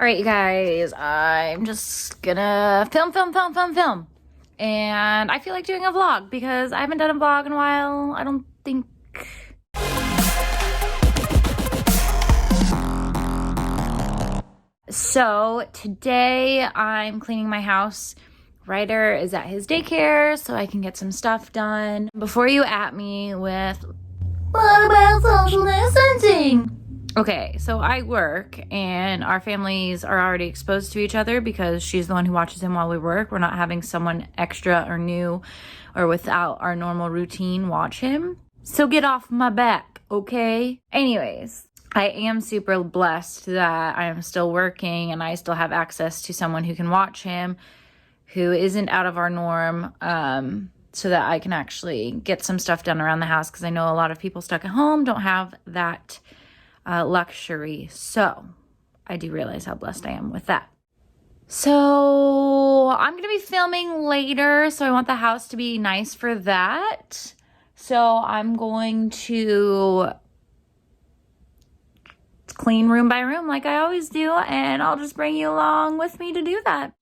All right, you guys, I'm just gonna film. And I feel like doing a vlog because I haven't done a vlog in a while, I don't think. So today I'm cleaning my house. Ryder is at his daycare so I can get some stuff done. Before you at me with, what about social distancing? Okay, so I work and our families are already exposed to each other because she's the one who watches him while we work. We're not having someone extra or new or without our normal routine watch him. So get off my back, okay? Anyways, I am super blessed that I am still working and I still have access to someone who can watch him, who isn't out of our norm, so that I can actually get some stuff done around the house because I know a lot of people stuck at home don't have that luxury. So I do realize how blessed I am with that. So I'm going to be filming later, so I want the house to be nice for that. So I'm going to clean room by room like I always do, and I'll just bring you along with me to do that.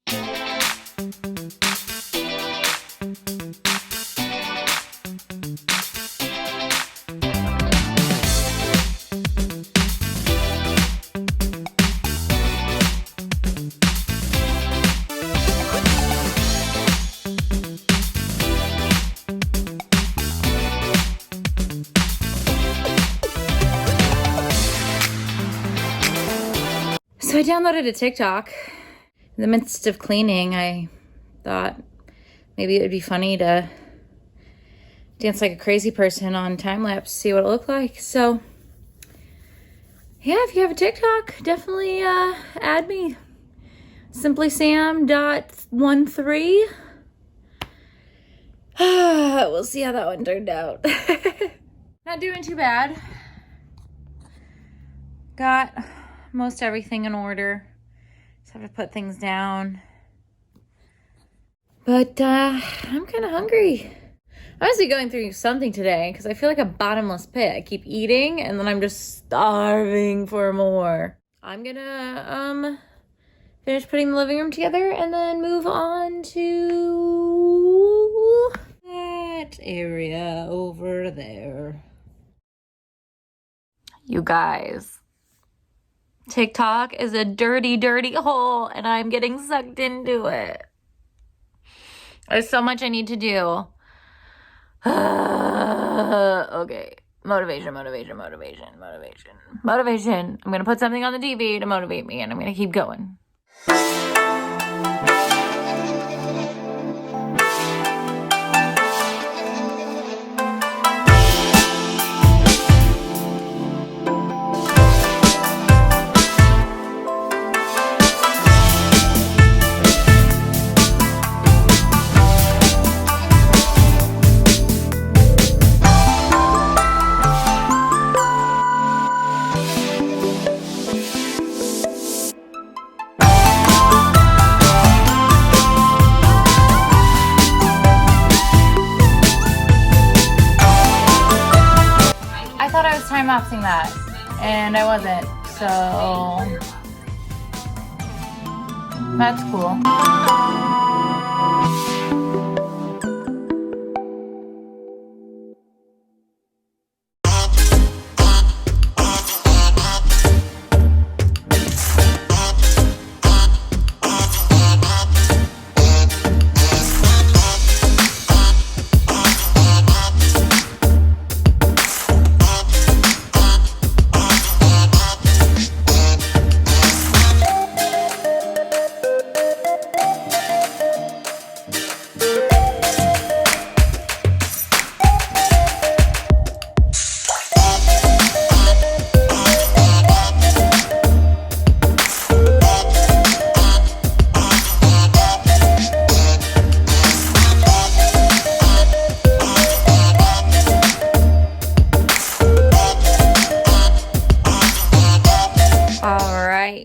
So I downloaded a TikTok. In the midst of cleaning, I thought maybe it would be funny to dance like a crazy person on time lapse, see what it looked like. So yeah, if you have a TikTok, definitely add me. simplysam.13. We'll see how that one turned out. Not doing too bad. Got most everything in order. Just have to put things down. But I'm kind of hungry. I'm honestly going through something today because I feel like a bottomless pit. I keep eating and then I'm just starving for more. I'm gonna finish putting the living room together and then move on to that area over there. You guys, TikTok is a dirty, dirty hole and I'm getting sucked into it. There's so much I need to do. Okay. Motivation. I'm going to put something on the TV to motivate me and I'm going to keep going. Time-lapsing that and I wasn't, so that's cool.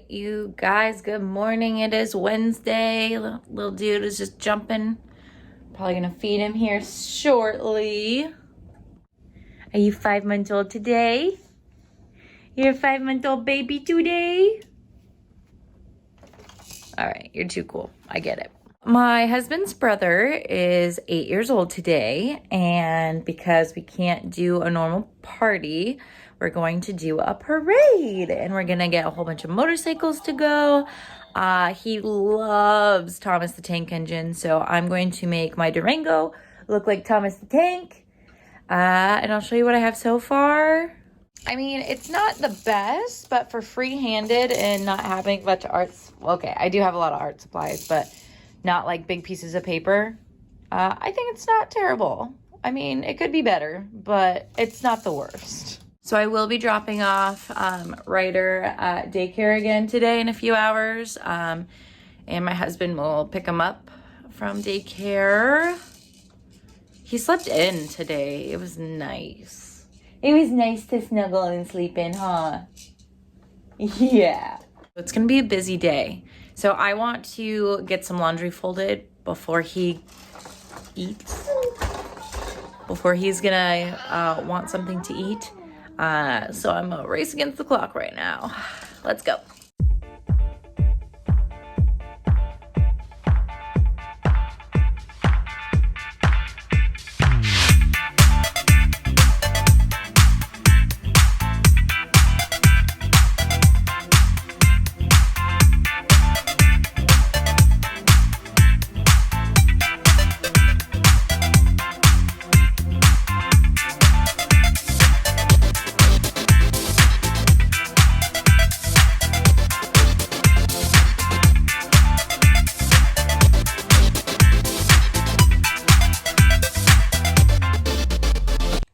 You guys, good morning. It is Wednesday. Little dude is just jumping. Probably gonna feed him here shortly. Are you 5 months old today? You're a 5-month-old baby today? All right, you're too cool. I get it. My husband's brother is 8 years old today, and because we can't do a normal party, we're going to do a parade, and we're gonna get a whole bunch of motorcycles to go. He loves Thomas the Tank Engine, so I'm going to make my Durango look like Thomas the Tank, and I'll show you what I have so far. I mean, it's not the best, but for free-handed and not having much arts, okay, I do have a lot of art supplies, but not like big pieces of paper. I think it's not terrible. I mean, it could be better, but it's not the worst. So I will be dropping off Ryder at daycare again today in a few hours. And my husband will pick him up from daycare. He slept in today. It was nice. It was nice to snuggle and sleep in, huh? Yeah. It's gonna be a busy day. So I want to get some laundry folded before he eats. Before he's gonna want something to eat. So I'm a race against the clock right now. Let's go.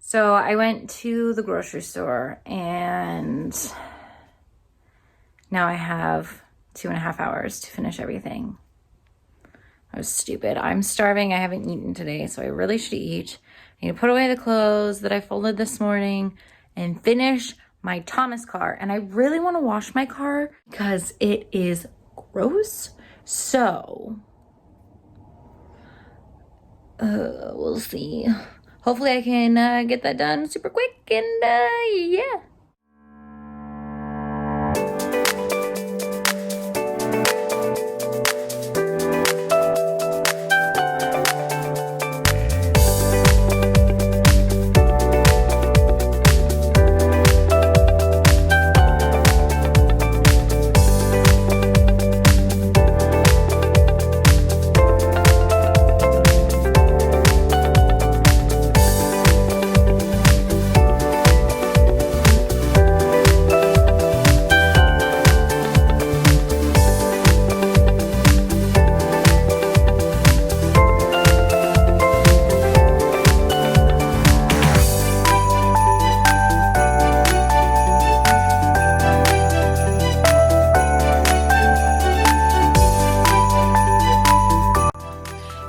So I went to the grocery store and now I have 2.5 hours to finish everything. I was stupid. I'm starving. I haven't eaten today, so I really should eat. I need to put away the clothes that I folded this morning and finish my Thomas car. And I really want to wash my car because it is gross. So, we'll see. Hopefully I can get that done super quick and yeah.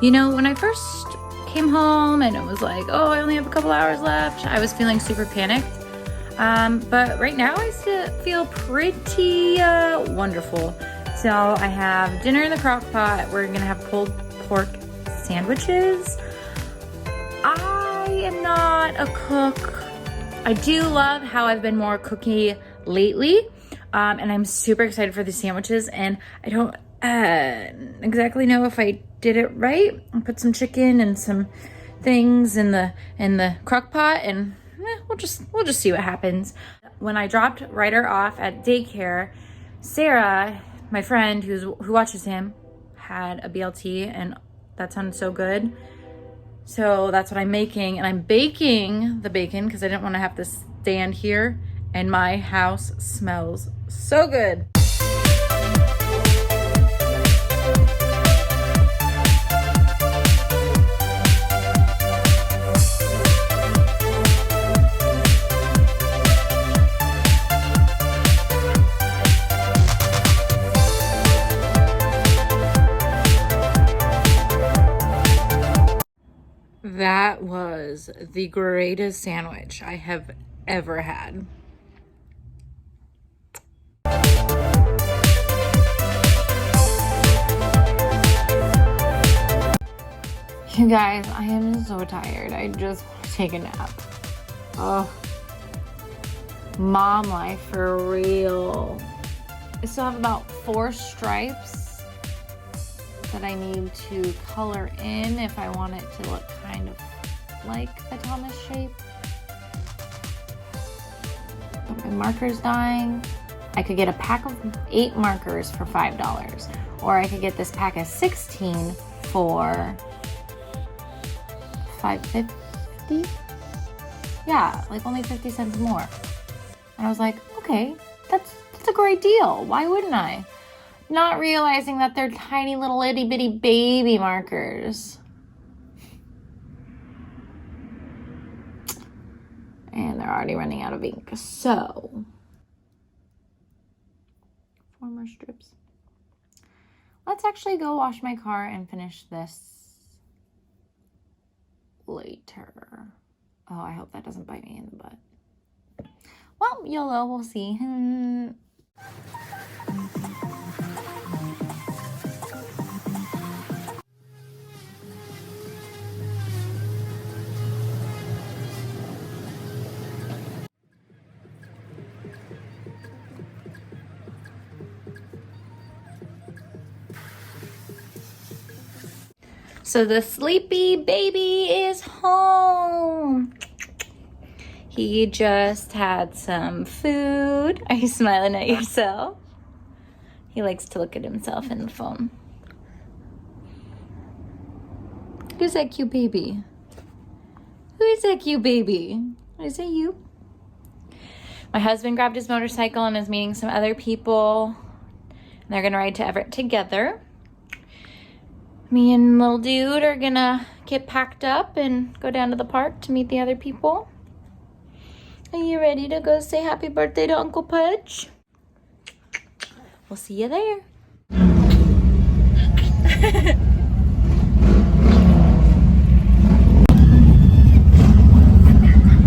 You know, when I first came home and it was like, oh, I only have a couple hours left, I was feeling super panicked. But right now I still feel pretty wonderful. So I have dinner in the crock pot. We're gonna have pulled pork sandwiches. I am not a cook. I do love how I've been more cookie lately. And I'm super excited for the sandwiches, and I don't exactly know if I did it right. I put some chicken and some things in the crock pot, and we'll just see what happens. When I dropped Ryder off at daycare, Sarah, my friend who watches him, had a BLT, and that sounded so good. So that's what I'm making, and I'm baking the bacon because I didn't want to have to stand here, and my house smells so good. That was the greatest sandwich I have ever had. You guys, I am so tired. I just want to take a nap. Oh, mom life for real. I still have about 4 stripes that I need to color in if I want it to look kind of like the Thomas shape. But my marker's dying. I could get a pack of 8 markers for $5, or I could get this pack of 16 for $5.50. Yeah, like only 50 cents more. And I was like, okay, that's a great deal. Why wouldn't I? Not realizing that they're tiny little itty bitty baby markers. And they're already running out of ink. So, 4 more strips. Let's actually go wash my car and finish this later. Oh, I hope that doesn't bite me in the butt. Well, YOLO, we'll see. So the sleepy baby is home. He just had some food. Are you smiling at yourself? He likes to look at himself in the phone. Who's that cute baby? Who is that cute baby? Is it you? My husband grabbed his motorcycle and is meeting some other people. And they're gonna ride to Everett together. Me and little dude are gonna get packed up and go down to the park to meet the other people. Are you ready to go say happy birthday to Uncle Pudge? We'll see you there.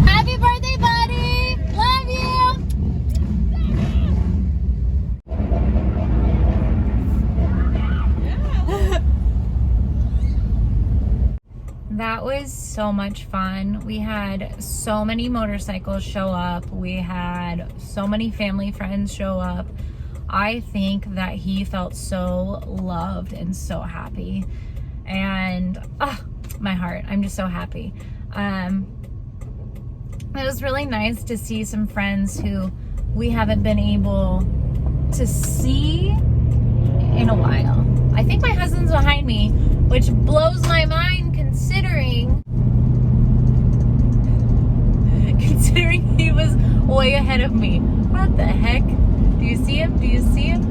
Happy birthday, buddy! Love you! That was so much fun. We had so many motorcycles show up. We had so many family friends show up. I think that he felt so loved and so happy. And my heart, I'm just so happy. It was really nice to see some friends who we haven't been able to see in a while. I think my husband's behind me, which blows my mind considering he was way ahead of me. What the heck? Do you see him? Do you see him?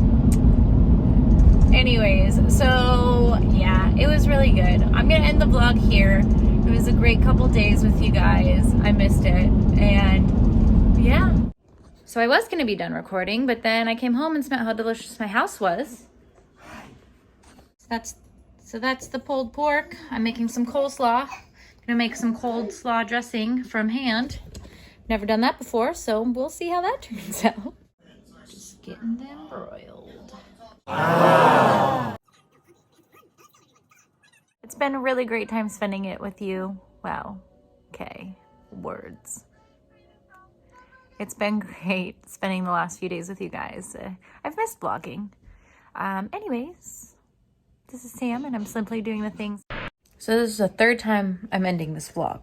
Anyways, so yeah, it was really good. I'm gonna end the vlog here. It was a great couple days with you guys. I missed it, and yeah. So I was gonna be done recording, but then I came home and smelled how delicious my house was. So that's the pulled pork. I'm making some coleslaw. I'm gonna make some cold slaw dressing from hand. Never done that before, so we'll see how that turns out. Just getting them broiled. It's been a really great time spending it with you. Wow. Okay. Words. It's been great spending the last few days with you guys. I've missed vlogging. Anyways, this is Sam and I'm simply doing the things. So this is the 3rd time I'm ending this vlog.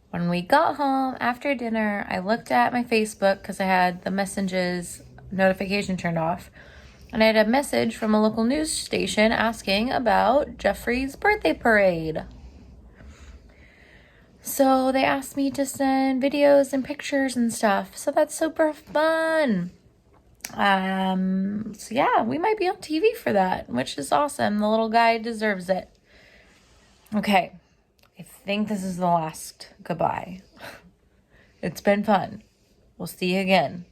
When we got home after dinner, I looked at my Facebook because I had the messages notification turned off. And I had a message from a local news station asking about Jeffrey's birthday parade. So they asked me to send videos and pictures and stuff. So that's super fun. So yeah, we might be on TV for that, which is awesome. The little guy deserves it. Okay. I think this is the last goodbye. It's been fun. We'll see you again.